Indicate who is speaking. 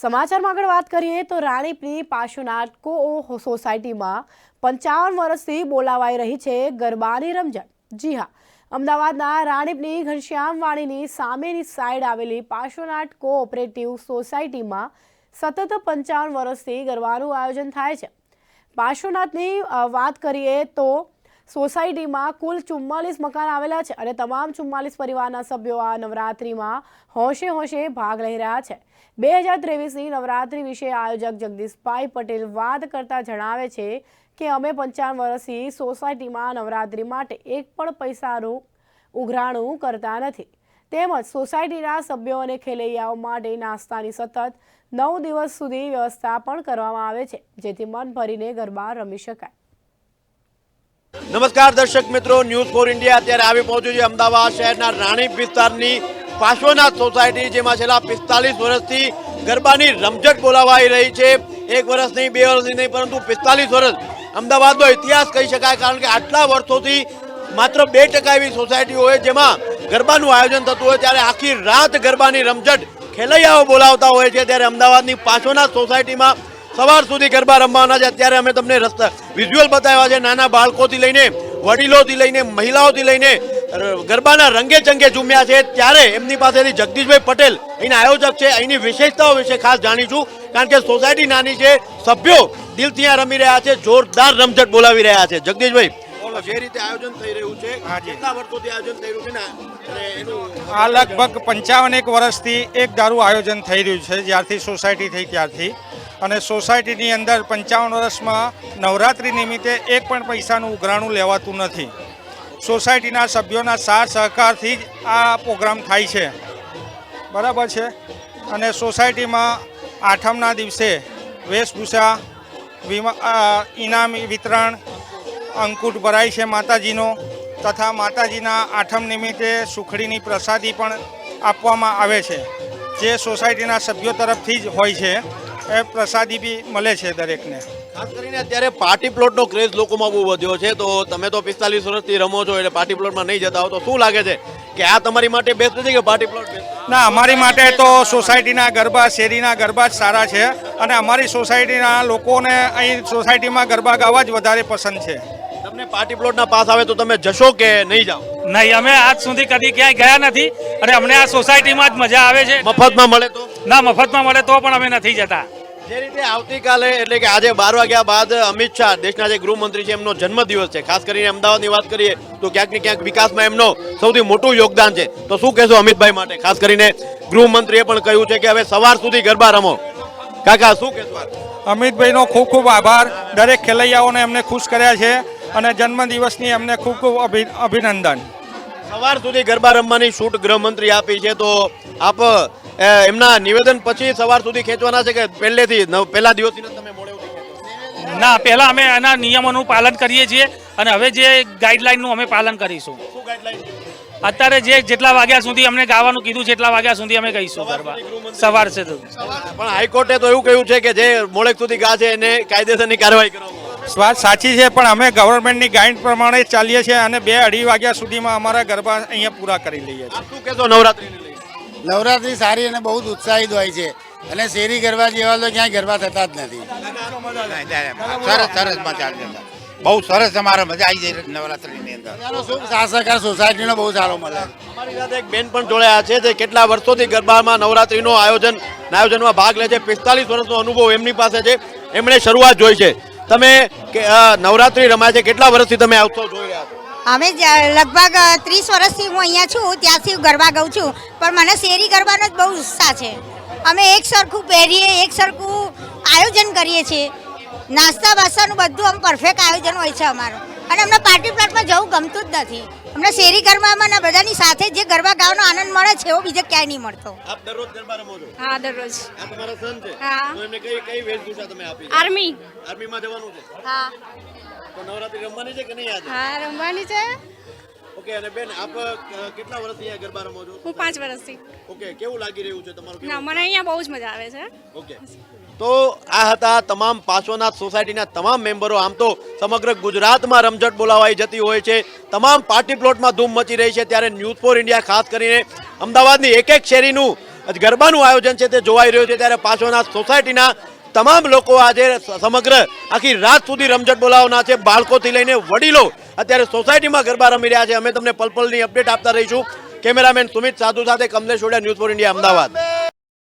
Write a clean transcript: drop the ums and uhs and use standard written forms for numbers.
Speaker 1: સમાચારમાં આગળ વાત કરીએ તો રાણીપની પાર્શ્વનાથ કો સોસાયટીમાં 55 વર્ષથી બોલાવાઈ રહી છે ગરબાની રમઝટ। જી હા, અમદાવાદના રાણીપની ઘનશ્યામ વાણીની સામેની સાઈડ આવેલી પાર્શ્વનાથ કોઓપરેટિવ સોસાયટીમાં સતત 55 વર્ષથી ગરબાનું આયોજન થાય છે। પાર્શ્વનાથની વાત કરીએ તો સોસાયટીમાં કુલ 44 મકાન આવેલા છે અને તમામ 44 પરિવારના સભ્યો આ નવરાત્રિમાં હોંશે ભાગ લઈ રહ્યા છે। 2023ની નવરાત્રિ વિશે આયોજક જગદીશભાઈ પટેલ વાત કરતા જણાવે છે કે અમે 55 વર્ષથી સોસાયટીમાં નવરાત્રિ માટે એક પણ પૈસાનું ઉઘરાણું કરતા નથી। તેમજ સોસાયટીના સભ્યો અને ખેલૈયાઓ માટે નાસ્તાની સતત 9 દિવસ સુધી વ્યવસ્થા પણ કરવામાં આવે છે, જેથી મન ભરીને ગરબા રમી શકાય।
Speaker 2: નમસ્કાર દર્શક મિત્રો, ન્યૂઝ ફોર ઇન્ડિયા અત્યારે આવી પહોંચ્યું છે અમદાવાદ શહેરના રાણીપ વિસ્તારની પાર્શ્વનાથ સોસાયટી, જેમાં છેલ્લા 45 વર્ષથી ગરબાની રમઝટ બોલાવાઈ રહી છે। 1 વર્ષ નહીં, 2 વર્ષ નહીં, પરંતુ 45 વર્ષ અમદાવાદનો ઇતિહાસ કહી શકાય, કારણ કે આટલા વર્ષોથી માત્ર 2% એવી સોસાયટીઓ હોય જેમાં ગરબાનું આયોજન થતું હોય, ત્યારે આખી રાત ગરબાની રમઝટ ખેલૈયાઓ બોલાવતા હોય છે। ત્યારે અમદાવાદની પાર્શ્વનાથ સોસાયટીમાં સવાર સુધી ગરબા રમવાના છે। અત્યારે અમે તમને વિઝ્યુઅલ બતાવ્યા છે, નાના બાળકોથી લઈને વડીલોથી લઈને મહિલાઓથી લઈને ગરબાના રંગે ચંગે ઝૂમ્યા છે। ત્યારે એમની પાસેથી જગદીશભાઈ પટેલ અહીંના આયોજક છે, અહીંની વિશેષતાઓ વિશે ખાસ જાણીશું, કારણ કે સોસાયટી નાની છે, સભ્યો દિલથી અહીંયા રમી રહ્યા છે, જોરદાર રમઝટ બોલાવી રહ્યા છે। જગદીશભાઈ, જે રીતે આયોજન થઈ રહ્યું છે, કેટલા વર્ષોથી આયોજન થઈ રહ્યું છે ને
Speaker 3: આ લગભગ 55 વર્ષથી એક દારૂ આયોજન થઈ રહ્યું છે, જ્યારથી સોસાયટી થઈ ત્યારથી। અને સોસાયટીની અંદર 55 વર્ષમાં નવરાત્રિ નિમિત્તે એક પણ પૈસાનું ઉઘરાણું લેવાતું નથી। સોસાયટીના સભ્યોના સાથ સહકારથી જ આ પ્રોગ્રામ થાય છે, બરાબર છે। અને સોસાયટીમાં આઠમના દિવસે વેશભૂષા, ઇનામ વિતરણ, અંકુટ ભરાય છે માતાજીનો, તથા માતાજીના આઠમ નિમિત્તે સુખડીની પ્રસાદી પણ આપવામાં આવે છે, જે સોસાયટીના સભ્યો તરફથી જ હોય છે। એ પ્રસાદી બી મળે છે દરેકને।
Speaker 2: ખાસ કરીને અત્યારે પાર્ટી પ્લોટનો ક્રેઝ લોકોમાં બહુ વધ્યો છે, તો તમે તો 45 વર્ષથી રમો છો, એટલે પાર્ટી પ્લોટમાં નહીં જતા હો, તો શું લાગે છે કે આ તમારી માટે બેસ્ટ છે કે પાર્ટી પ્લોટ બેસ્ટ?
Speaker 3: ના, અમારી માટે તો સોસાયટીના ગરબા, શેરીના ગરબા જ સારા છે, અને અમારી સોસાયટીના લોકોને અહીં સોસાયટીમાં ગરબા ગાવા જ વધારે પસંદ છે।
Speaker 2: તમને પાર્ટી પ્લોટના પાસ આવે તો તમે જશો કે નહીં જાઓ?
Speaker 4: નહીં, અમે આજ સુધી કદી ક્યાંય ગયા નથી, અને અમને આ સોસાયટીમાં જ મજા આવે છે।
Speaker 2: મફતમાં મળે તો?
Speaker 4: ના, મફતમાં મળે તો પણ અમે નથી જતા।
Speaker 2: જે રીતે આવતીકાલે એટલે કે આજે 12 વાગ્યા બાદ અમિત શાહ, દેશના જે ગૃહમંત્રી છે, એમનો જન્મદિવસ છે। ખાસ કરીને અમદાવાદની વાત કરીએ તો ક્યાંક ને ક્યાંક વિકાસમાં એમનો સૌથી મોટું યોગદાન છે, તો શું કહેશો અમિતભાઈ માટે? ખાસ કરીને ગૃહમંત્રીએ પણ કહ્યું છે કે હવે સવાર સુધી ગરબા રમો। કાકા, શું કહેશો?
Speaker 3: અમિતભાઈનો ખૂબ ખૂબ આભાર, દરેક ખેલૈયાઓને એમને ખુશ કર્યા છે, અને જન્મદિવસની એમને ખૂબ ખૂબ અભિનંદન।
Speaker 2: સવાર સુધી ગરબા રમવાની છૂટ ગૃહમંત્રી આપી છે, તો આપ એમના નિવેદન પછી સવાર સુધી ખેંચવાના છે કે પહેલેથી પહેલા દિવસથી તમે મોડે ઉઠી ખેંચો?
Speaker 4: ના, પહેલા અમે એના નિયમોનું પાલન કરીએ છીએ, અને હવે જે ગાઈડલાઈનનું અમે પાલન કરીશું।
Speaker 2: શું ગાઈડલાઈન?
Speaker 4: અત્યારે જેટલા વાગ્યા સુધી અમને ગાવાનું કીધું છે એટલા વાગ્યા સુધી અમે ગઈશું ગરબા સવાર સુધી।
Speaker 2: પણ હાઈકોર્ટે તો એવું કહ્યું છે કે જે મોડેક સુધી ગા છે એને કાયદેસરની કાર્યવાહી કરવામાં।
Speaker 3: વાત સાચી છે, પણ અમે ગવર્મેન્ટની ગાઈડ પ્રમાણે ચાલીએ છીએ, અને 2-2.5 વાગ્યા સુધીમાં અમારા ગરબા અહીંયા પૂરા કરી લઈએ છીએ।
Speaker 2: શું કહેશો નવરાત્રિને લઈને?
Speaker 5: નવરાત્રિ સારી અને બહુ જ ઉત્સાહિત હોય છે, અને શેરી ગરબા જેવા તો ક્યાંય ગરબા થતા જ નથી।
Speaker 6: સરસ મજા આવે, બહુ સરસ, અમારે મજા આવી જાય નવરાત્રિની અંદર।
Speaker 5: સહકાર સોસાયટીનો બહુ સારો મળે।
Speaker 2: અમારી સાથે એક બેન પણ જોડાયા છે, જે કેટલા વર્ષોથી ગરબામાં નવરાત્રિનો આયોજનમાં ભાગ લે છે। 45 વર્ષનો અનુભવ એમની પાસે છે, એમણે શરૂઆત જોઈ છે। તમે નવરાત્રિ રમાય છે, કેટલા વર્ષથી તમે આ ઉત્સવ જોઈ રહ્યા છો?
Speaker 7: અમે લગભગ 30 વર્ષથી હું અહીંયા છું, ત્યાંથી ગરબા ગાઉં છું, પણ મને શેરી ગરબાનો જ બહુ ઉત્સાહ છે। અમે એક સરખું પહેરીએ, એક સરખું આયોજન કરીએ છીએ, નાસ્તા બાસ્તાનું બધું આમ પરફેક્ટ આયોજન હોય છે અમારું, અને અમને પાર્ટી પ્લોટમાં જવું ગમતું જ નથી। અમને શેરી ગરબામાં બધાની સાથે જે ગરબા ગાવાનો આનંદ મળે છે એવો બીજે ક્યાંય નહીં મળતો।
Speaker 2: આપ દરરોજ ગરબા રમો છો?
Speaker 7: હા, દરરોજ।
Speaker 2: આ તમારા સન છે?
Speaker 7: હા।
Speaker 2: તો એમને કઈ વેશભૂષા તમે આપી?
Speaker 7: આર્મીમાં
Speaker 2: જવાનું છે?
Speaker 7: હા।
Speaker 2: તો નવરાત્રિ રમવાની છે કે નહીં આજે?
Speaker 7: હા, રમવાની છે।
Speaker 2: ઓકે, અને બેન આપ કેટલા વર્ષથી અહીંયા ગરબા રમો છો?
Speaker 8: હું 5 વર્ષથી।
Speaker 2: ઓકે, કેવું લાગી રહ્યું છે તમારું?
Speaker 8: ના, મને અહીંયા બહુ જ મજા આવે છે।
Speaker 2: ઓકે, તો આ હતા તમામ પાર્શ્વનાથ સોસાયટીના તમામ મેમ્બરો। આમ તો સમગ્ર ગુજરાતમાં રમઝટ બોલાવાઈ જતી હોય છે, તમામ પાર્ટી પ્લોટમાં ધૂમ મચી રહી છે, ત્યારે ન્યૂઝ ફોર ઇન્ડિયા ખાસ કરીને અમદાવાદની એક એક શેરીનું ગરબાનું આયોજન છે તે જોવાઈ રહ્યું છે, ત્યારે પાછળના સોસાયટીના તમામ લોકો આજે સમગ્ર આખી રાત સુધી રમઝટ બોલાવવાના છે. બાળકોથી લઈને વડીલો અત્યારે સોસાયટીમાં ગરબા રમી રહ્યા છે. અમે તમને પલ પલની અપડેટ આપતા રહીશું. કેમેરામેન સુમિત સાધુ સાથે Kamlesh Odiya, news for India, Ahmedabad.